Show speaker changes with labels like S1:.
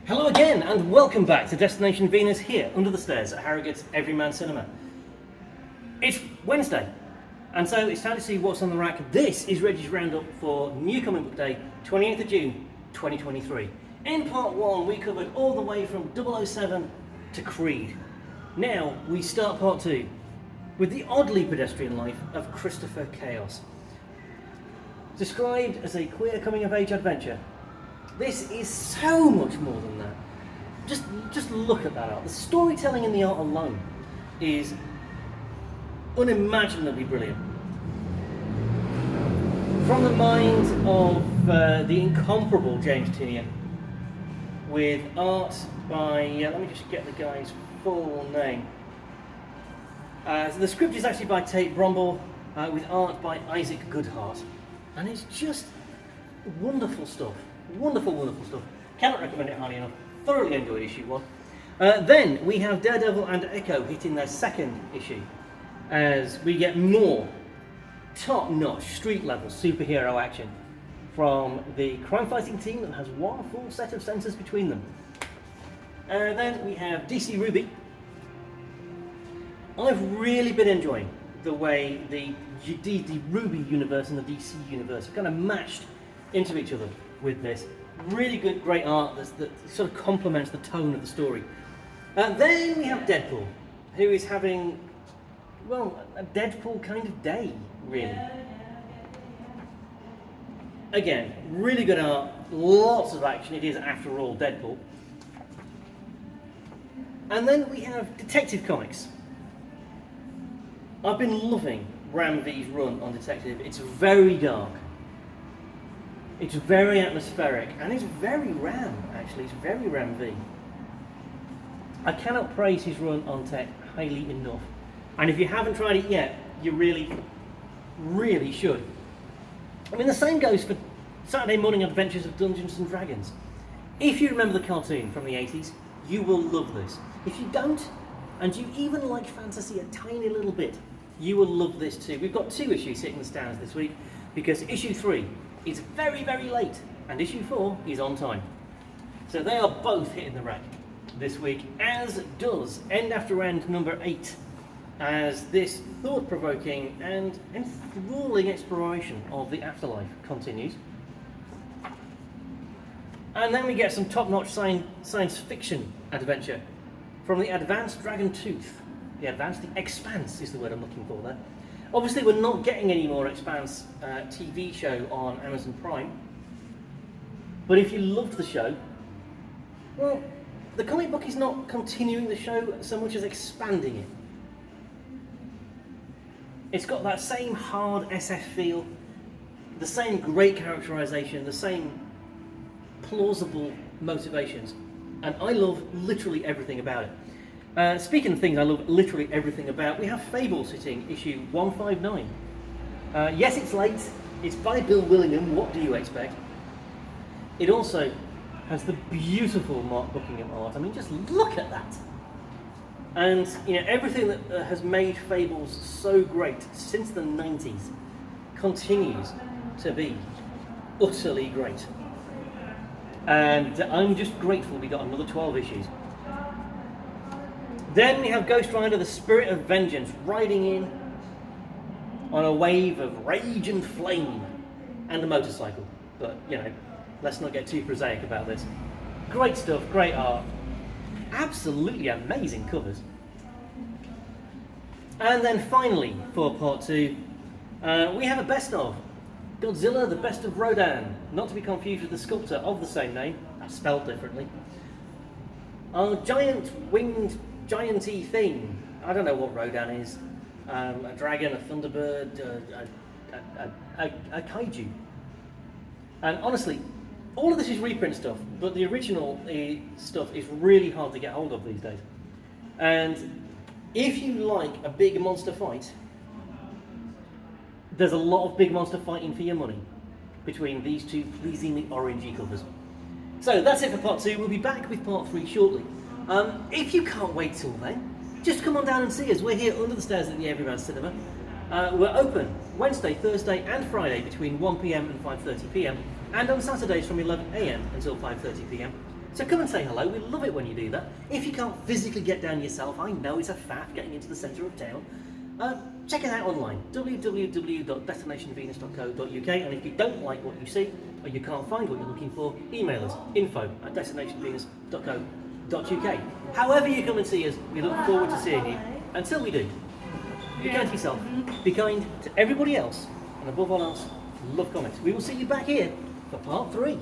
S1: Hello again and welcome back to Destination Venus here under the stairs at Harrogate's Everyman Cinema. It's Wednesday and so it's time to see what's on the rack. This is Reggie's roundup for New Comic Book Day 28th of June 2023. In part 1 we covered all the way from 007 to Creed. Now we start part 2 with the oddly pedestrian life of Christopher Chaos. Described as a queer coming of age adventure, this is so much more than that. Just look at that art. The storytelling in the art alone is unimaginably brilliant. From the mind of the incomparable James Tynion, with art by, let me just get the guy's full name. So the script is actually by Tate Brombaugh, with art by Isaac Goodhart. And it's just wonderful stuff. Wonderful, wonderful stuff. Cannot recommend it highly enough. Thoroughly enjoyed issue 1. Then we have Daredevil and Echo hitting their second issue, as we get more top-notch, street-level superhero action from the crime-fighting team that has one full set of sensors between them. Then we have DC Ruby. I've really been enjoying the way the Ruby universe and the DC universe have kind of mashed into each other with this. Really good, great art that sort of complements the tone of the story. Then we have Deadpool, who is having, well, a Deadpool kind of day, really. Again, really good art, lots of action. It is, after all, Deadpool. And then we have Detective Comics. I've been loving Ram V's run on Detective. It's very dark. It's very atmospheric, and it's very Ram, actually. It's very Ram V. I cannot praise his run on Tech highly enough. And if you haven't tried it yet, you really, really should. I mean, the same goes for Saturday Morning Adventures of Dungeons and Dragons. If you remember the cartoon from the 80s, you will love this. If you don't, and you even like fantasy a tiny little bit, you will love this too. We've got 2 issues hitting the stands this week, because issue 3 is very, very late, and issue 4 is on time. So they are both hitting the rack this week, as does End After End number 8, as this thought-provoking and enthralling exploration of the afterlife continues. And then we get some top-notch science fiction adventure from the Advanced Dragon Tooth. The Expanse is the word I'm looking for there. Obviously, we're not getting any more Expanse TV show on Amazon Prime. But if you loved the show, well, the comic book is not continuing the show so much as expanding it. It's got that same hard SF feel, the same great characterization, the same plausible motivations, and I love literally everything about it. Speaking of things I love literally everything about, we have Fables hitting issue 159. Yes, it's late. It's by Bill Willingham. What do you expect? It also has the beautiful Mark Buckingham art. I mean, just look at that. And everything that has made Fables so great since the 90s continues to be utterly great. And I'm just grateful we got another 12 issues. Then we have Ghost Rider, the Spirit of Vengeance, riding in on a wave of rage and flame and a motorcycle. But, let's not get too prosaic about this. Great stuff, great art. Absolutely amazing covers. And then finally, for part 2, we have a best of. Godzilla, the Best of Rodan, not to be confused with the sculptor of the same name, that's spelled differently. Our giant winged giant-y thing. I don't know what Rodan is. A dragon, a thunderbird, a kaiju. And honestly, all of this is reprint stuff, but the original stuff is really hard to get hold of these days. And if you like a big monster fight, there's a lot of big monster fighting for your money between these 2 pleasingly orangey covers. So that's it for part 2. We'll be back with part 3 shortly. If you can't wait till then, just come on down and see us. We're here under the stairs at the Everyman Cinema. We're open Wednesday, Thursday and Friday between 1 p.m. and 5:30 p.m. and on Saturdays from 11 a.m. until 5:30 p.m. So come and say hello, we love it when you do that. If you can't physically get down yourself, I know it's a faff getting into the centre of town. Check it out online, www.destinationvenus.co.uk, and if you don't like what you see, or you can't find what you're looking for, email us, info@destinationvenus.co.uk. However you come and see us, we look forward to seeing you. Until we do, be kind to yourself, be kind to everybody else, and above all else, love comments. We will see you back here for part 3.